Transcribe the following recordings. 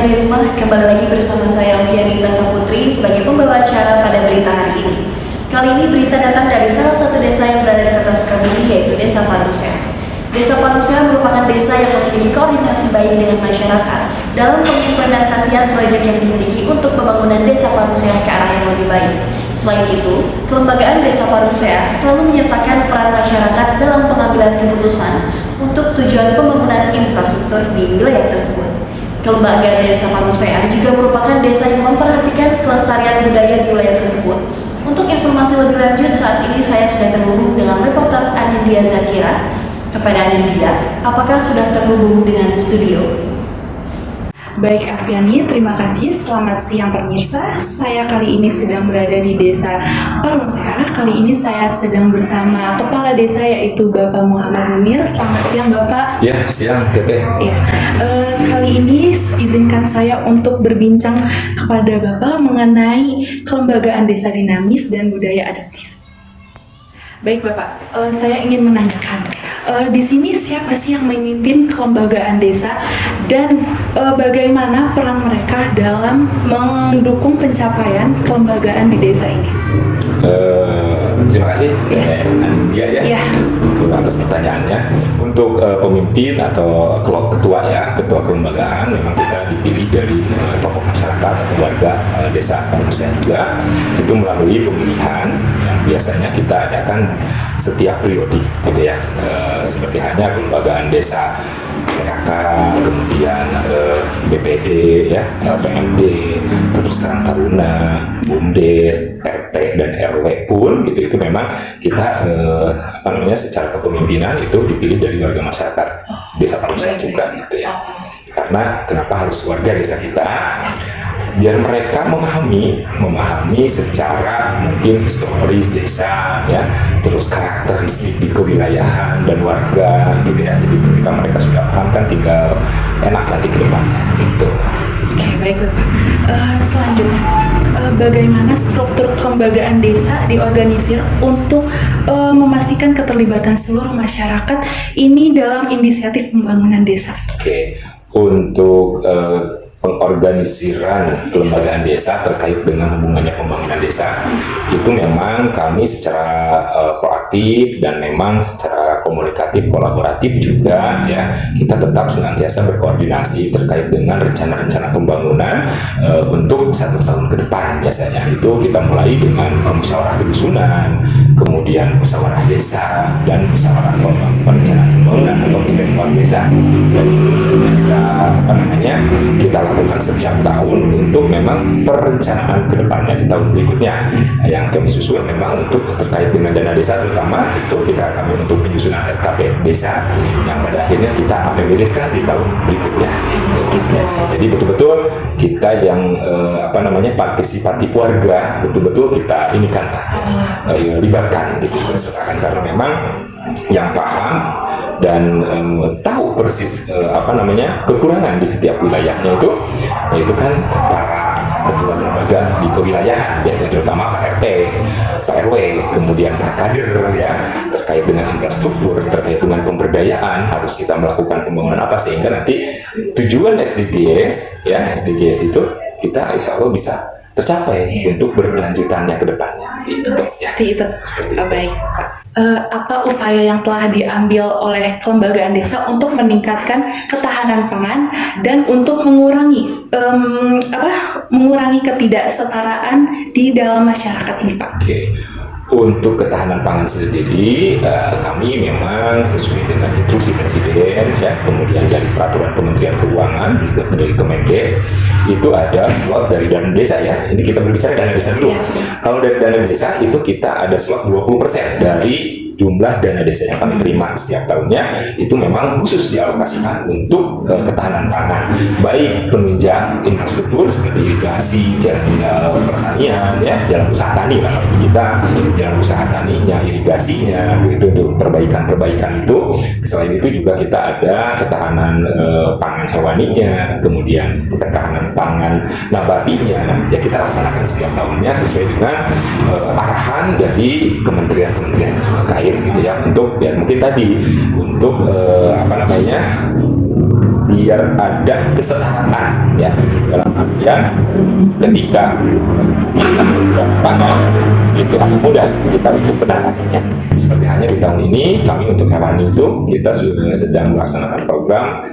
di rumah, kembali lagi bersama saya Alfianita Saputri sebagai pembawa acara pada berita hari ini. Kali ini berita datang dari salah satu desa yang berada di Kota Sukabumi, yaitu Desa Panusea. Desa Panusea merupakan desa yang memiliki koordinasi baik dengan masyarakat dalam pengimplementasian proyek yang dimiliki untuk pembangunan Desa Panusea ke arah yang lebih baik. Selain itu, kelembagaan Desa Panusea selalu menyertakan peran masyarakat dalam pengambilan keputusan untuk tujuan pembangunan infrastruktur di wilayah tersebut. Kelembagaan Desa Panusea juga merupakan desa yang memperhatikan kelestarian budaya di wilayah tersebut. Untuk informasi lebih lanjut, saat ini saya sudah terhubung dengan reporter Anindya Zakira. Kepada Anindya, apakah sudah terhubung dengan studio? Baik Alfiani, terima kasih. Selamat siang pemirsa. Saya kali ini sedang berada di Desa Panusea. Kali ini saya sedang bersama Kepala Desa yaitu Bapak Muhammad Munir. Selamat siang Bapak. Ya, siang Teteh. Ya, kali ini izinkan saya untuk berbincang kepada Bapak mengenai kelembagaan desa dinamis dan budaya adaptif. Baik Bapak, saya ingin menanyakan, di sini siapa sih yang memimpin kelembagaan desa dan bagaimana peran mereka dalam mendukung pencapaian kelembagaan di desa ini? Terima kasih Anindya ya atas pertanyaannya. Untuk pemimpin atau ketua kelembagaan memang kita dipilih dari tokoh masyarakat atau warga desa Panusea juga, itu melalui pemilihan yang biasanya kita adakan setiap periode gitu ya, seperti hanya kelembagaan desa PKK, kemudian BPD ya, PMD, terus Karang Taruna, BUMDes, RT dan RW pun itu memang kita secara kepemimpinan itu dipilih dari warga masyarakat desa Panusea juga gitu ya. Karena kenapa harus warga desa kita? Biar mereka memahami secara mungkin historis desa ya, terus karakteristik di kewilayahan dan warga gitu ya. Jadi ketika mereka sudah paham kan tinggal enak nanti ke depannya itu. Oke, baik Bapak. Selanjutnya, bagaimana struktur kelembagaan desa diorganisir untuk memastikan keterlibatan seluruh masyarakat ini dalam inisiatif pembangunan desa? Oke, untuk pengorganisiran kelembagaan desa terkait dengan hubungannya pembangunan desa itu memang kami secara proaktif dan memang secara komunikatif kolaboratif juga ya, kita tetap senantiasa berkoordinasi terkait dengan rencana-rencana pembangunan untuk 1 tahun ke depan. Biasanya itu kita mulai dengan musyawarah kedusunan, kemudian musyawarah desa dan musyawarah perencanaan pembangunan atau musyawarah desa, dan itu biasanya kita lakukan setiap tahun untuk memang perencanaan ke depannya di tahun berikutnya. Yang kami susun memang untuk terkait dengan dana desa, terutama itu kami untuk penyusunan RKP desa yang pada akhirnya kita APBD-kan di tahun berikutnya. Jadi betul-betul kita yang partisipatif warga betul-betul kita libatkan gitu, karena memang yang paham dan tahu persis kekurangan di setiap wilayahnya itu kan para ketua lembaga di kewilayahan, biasanya terutama Pak RT, Pak RW, kemudian Pak Kader ya, terkait dengan infrastruktur, terkait dengan pemberdayaan, harus kita melakukan pembangunan apa sehingga nanti tujuan SDGs itu kita insya Allah bisa tercapai untuk berkelanjutannya ke depannya. Seperti itu. Baik. Apa upaya yang telah diambil oleh kelembagaan desa untuk meningkatkan ketahanan pangan dan untuk mengurangi ketidaksetaraan di dalam masyarakat ini, Pak? Oke. Untuk ketahanan pangan sendiri, kami memang sesuai dengan instruksi Presiden ya, kemudian dari peraturan Kementerian Keuangan juga dari Kemenkes, itu ada slot dari dana desa ya. Ini kita berbicara dana desa dulu. Kalau dari dana desa itu kita ada slot 20% dari jumlah dana desa yang kami terima setiap tahunnya, itu memang khusus dialokasikan untuk ketahanan pangan, baik penunjang infrastruktur seperti irigasi, jalan pertanian ya, jalan usaha tani lah kita, jalan usaha taninya, irigasinya gitu, untuk perbaikan itu. Selain itu juga kita ada ketahanan pangan hewaninya, kemudian ketahanan pangan nabatinya ya, kita laksanakan setiap tahunnya sesuai dengan arahan dari kementerian-kementerian terkait gitu ya, untuk biar mungkin tadi untuk biar ada kesetaraan ya, dalam artian ketika kita pangan itu akan mudah kita untuk penanganannya. Seperti hanya di tahun ini kami untuk hewan itu kita sudah sedang melaksanakan program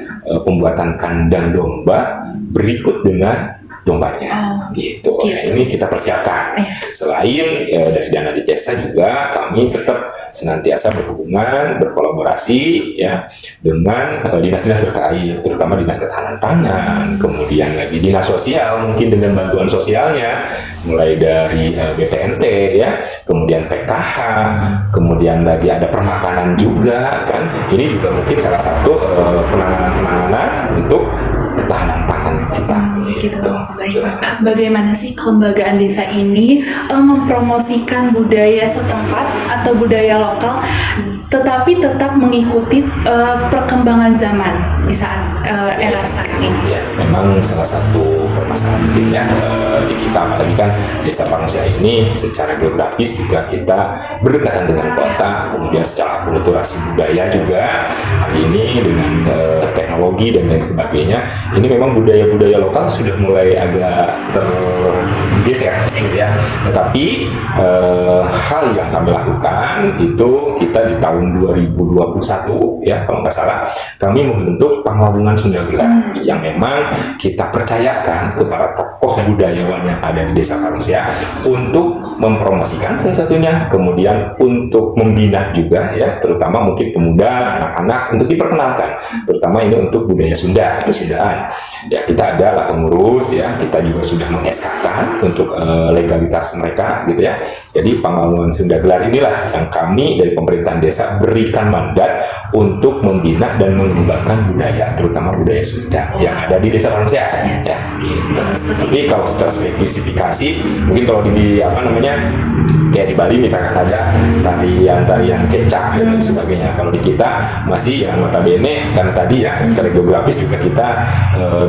pembuatan kandang domba berikut dengan dombanya, gitu. Nah, ini kita persiapkan. Selain dari dana desa juga, kami tetap senantiasa berhubungan, berkolaborasi ya dengan dinas-dinas terkait, terutama dinas ketahanan pangan, kemudian lagi dinas sosial mungkin dengan bantuan sosialnya, mulai dari BPNT ya, kemudian PKH, kemudian lagi ada permakanan juga kan. Ini juga mungkin salah satu penanganan untuk ketahanan pangan kita. Gitu. Baik, Pak. Bagaimana sih kelembagaan desa ini mempromosikan budaya setempat atau budaya lokal, tetapi tetap mengikuti perkembangan zaman di saat era sekarang ini? Ya, memang salah satu permasalahan mungkin ya di kita, apalagi kan Desa Parungsia ini secara geografis juga kita berdekatan dengan kota, kemudian secara akulturasi budaya juga hari ini dengan teknologi dan lain sebagainya, ini memang budaya-budaya lokal sudah mulai agak tergeser gitu ya. Tetapi hal yang kami lakukan itu kita di tahun 2021 ya kalau nggak salah kami membentuk Panglabungan Sunda Gelar yang memang kita percayakan kepada tokoh budayawan yang ada di Desa Parungsia untuk mempromosikan salah satunya, kemudian untuk membina juga ya, terutama mungkin pemuda, anak-anak untuk diperkenalkan, terutama ini untuk budaya Sunda, kesundaan. Ya kita ada lah pengurus ya, kita juga sudah meng-SK-kan untuk legalitas mereka gitu ya. Jadi Panglabungan Sunda Gelar inilah yang kami dari pemerintahan desa berikan mandat untuk membina dan mengembangkan budaya, terutama budaya Sunda yang ada di Desa Parungsia ya. Gitu. Tapi kalau secara spesifikasi, mungkin kalau di apa namanya kayak di Bali misalkan ada tarian kecak dan sebagainya. Kalau di kita masih yang notabene karena tadi ya secara geografis juga kita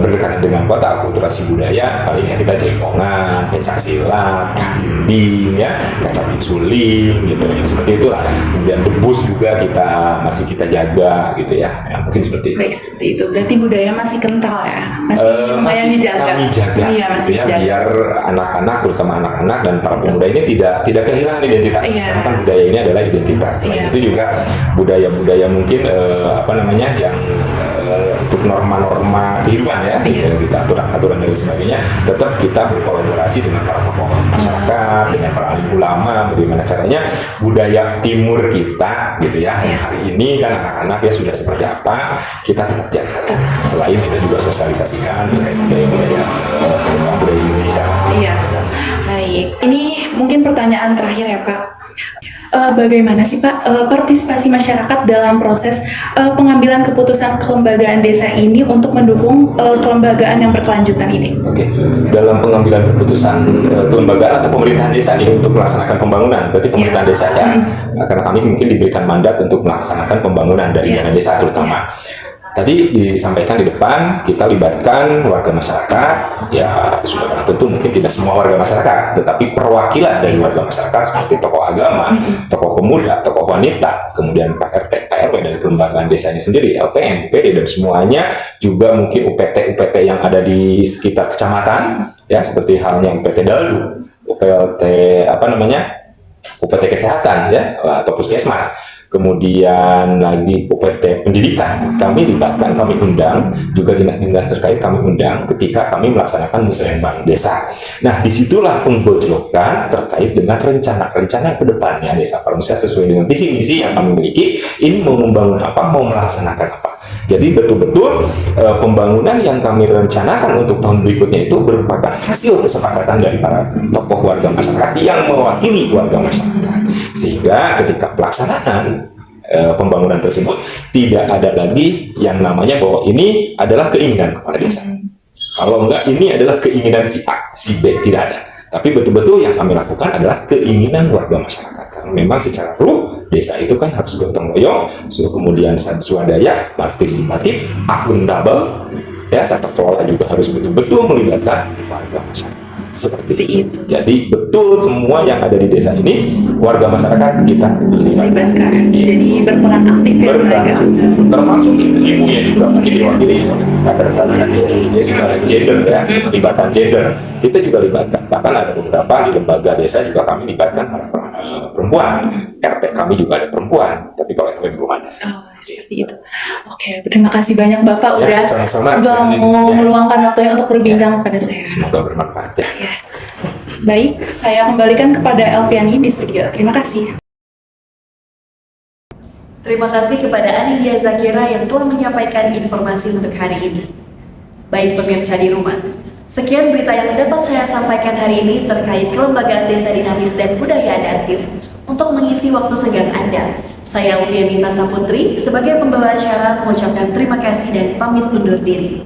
berdekatan dengan kota, akulturasi budaya paling ya kita jaipongan, pencak silat, kambing ya, kacapit suling gitu ya, seperti itulah. Kemudian debus juga kita jaga gitu ya, mungkin seperti itu. Baik, seperti itu. Berarti budaya masih kental ya, masih lumayan dijaga. Kami jaga, iya, masih ya, dijaga. biar anak-anak, terutama anak-anak dan para pemuda ini tidak kehilangan identitas. Karena kan budaya ini adalah identitas. Selain itu juga budaya-budaya mungkin apa namanya yang untuk norma-norma kehidupan ya, gitu, aturan-aturan dan sebagainya, tetap kita berkolaborasi dengan para tokoh masyarakat, dengan para alim ulama, bagaimana caranya budaya timur kita gitu ya, yang hari ini kan anak-anak ya sudah seperti apa, kita tetap jaga. Selain kita juga sosialisasikan terkait budaya Indonesia. Iya, baik. Ini mungkin pertanyaan terakhir ya Pak. Bagaimana sih Pak partisipasi masyarakat dalam proses pengambilan keputusan kelembagaan desa ini untuk mendukung kelembagaan yang berkelanjutan ini? Oke, dalam pengambilan keputusan kelembagaan atau pemerintahan desa ini untuk melaksanakan pembangunan, berarti pemerintahan desa ya, karena kami mungkin diberikan mandat untuk melaksanakan pembangunan dari dana desa terutama. Tadi disampaikan di depan, kita libatkan warga masyarakat, ya sudah tentu mungkin tidak semua warga masyarakat, tetapi perwakilan dari warga masyarakat seperti tokoh agama, tokoh pemuda, tokoh wanita, kemudian Pak RT, Pak RW dari kelembagaan desanya sendiri, LPM, PD, dan semuanya, juga mungkin UPT yang ada di sekitar kecamatan, ya seperti halnya UPT Daldu, UPT UPT Kesehatan ya, atau Puskesmas. Kemudian lagi UPT Pendidikan, kami libatkan, kami undang, juga dinas-dinas terkait kami undang ketika kami melaksanakan musyawarah desa. Nah, disitulah penggojlokan terkait dengan rencana-rencana ke depannya Desa Parungsia sesuai dengan visi misi yang kami miliki, ini mau membangun apa, mau melaksanakan apa. Jadi betul-betul pembangunan yang kami rencanakan untuk tahun berikutnya itu merupakan hasil kesepakatan dari para tokoh warga masyarakat yang mewakili warga masyarakat. Sehingga ketika pelaksanaan pembangunan tersebut tidak ada lagi yang namanya bahwa ini adalah keinginan kepala desa. Kalau enggak, ini adalah keinginan si A, si B, tidak ada. Tapi betul-betul yang kami lakukan adalah keinginan warga masyarakat. Karena memang secara ruh desa itu kan harus gotong royong, kemudian swadaya, partisipatif, akuntabel, ya tata kelola juga harus betul-betul melibatkan warga masyarakat. Seperti Seperti itu. itu. Jadi betul semua yang ada di desa ini warga masyarakat kita Libatkan. Jadi berperan aktif ya mereka. termasuk ibu-ibunya juga mungkin diwakili kader-kader di segala gender ya, libatkan gender kita juga libatkan, bahkan ada beberapa di lembaga desa juga kami libatkan perempuan, RT kami juga ada perempuan, tapi kalau RT belum ada. Oh, seperti itu. Oke, terima kasih banyak Bapak Ya, udah sama-sama. mau Ya. meluangkan waktunya untuk berbincang pada saya. Semoga bermanfaat ya. Ya. Baik, saya kembalikan kepada Elviani di studio. Terima kasih. Terima kasih kepada Anidia Zakira yang telah menyampaikan informasi untuk hari ini. Baik pemirsa di rumah, sekian berita yang dapat saya sampaikan hari ini terkait kelembagaan desa dinamis dan budaya adaptif. Untuk mengisi waktu senggang Anda, saya Alfianita Saputri sebagai pembawa acara mengucapkan terima kasih dan pamit undur diri.